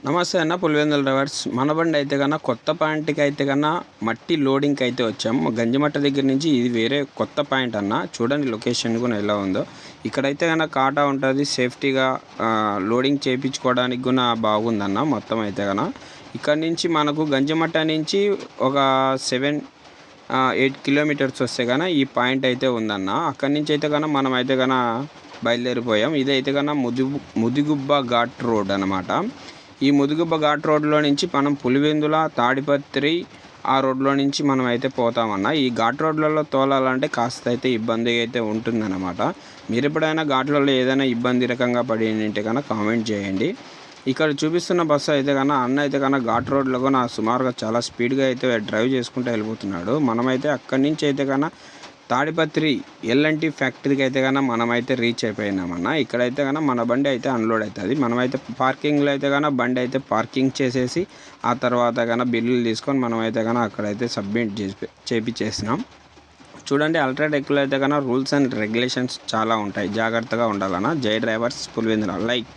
నమస్తే అన్న, పులివెందుల డ్రైవర్స్. మన బండి అయితే కన్నా కొత్త పాయింట్కి అయితే కన్నా మట్టి లోడింగ్కి అయితే వచ్చాము. గంజిమట్ట దగ్గర నుంచి ఇది వేరే కొత్త పాయింట్ అన్న. చూడండి లొకేషన్ కూడా ఎలా ఉందో. ఇక్కడైతే కన్నా కాటా ఉంటుంది, సేఫ్టీగా లోడింగ్ చేయించుకోవడానికి కూడా బాగుందన్న. మొత్తం అయితే కన్నా ఇక్కడ నుంచి మనకు గంజిమట్ట నుంచి ఒక 7-8 కిలోమీటర్స్ వస్తే కన్నా ఈ పాయింట్ అయితే ఉందన్న. అక్కడి నుంచి అయితే కన్నా మనం అయితే కన్నా బయలుదేరిపోయాం. ఇదైతే కన్నా ముదిగుబ్బ ఘాట్ రోడ్ అనమాట. ఈ ముదిగుబ్బ ఘాట్ రోడ్లో నుంచి మనం పులివెందుల, తాడిపత్రి ఆ రోడ్లో నుంచి మనం అయితే పోతామన్న. ఈ ఘాట్ రోడ్లలో తోలాలంటే కాస్త అయితే ఇబ్బంది అయితే ఉంటుందన్నమాట. మీరు ఎప్పుడైనా ఘాట్లలో ఏదైనా ఇబ్బంది రకంగా పడి ఉంటే కన్నా కామెంట్ చేయండి. ఇక్కడ చూపిస్తున్న బస్సు అయితే కన్నా అన్న అయితే కన్నా ఘాట్ రోడ్లో కూడా సుమారుగా చాలా స్పీడ్గా అయితే డ్రైవ్ చేసుకుంటూ వెళ్ళిపోతున్నాడు. మనమైతే అక్కడి నుంచి అయితే కన్నా తాడిపత్రి ఎల్ఎన్టీ ఫ్యాక్టరీకి అయితే కన్నా మనమైతే రీచ్ అయిపోయినామన్న. ఇక్కడైతే కన్నా మన బండి అయితే అన్లోడ్ అవుతుంది. మనమైతే పార్కింగ్లో అయితే కన్నా బండి అయితే పార్కింగ్ చేసేసి ఆ తర్వాత కన్నా బిల్లులు తీసుకొని మనమైతే కన్నా అక్కడైతే సబ్మిట్ చేపించేసినాం. చూడండి, అల్ట్రాటెక్లో అయితే కన్నా రూల్స్ అండ్ రెగ్యులేషన్స్ చాలా ఉంటాయి, జాగ్రత్తగా ఉండాలన్న. జై డ్రైవర్స్, పులివెందుల. లైక్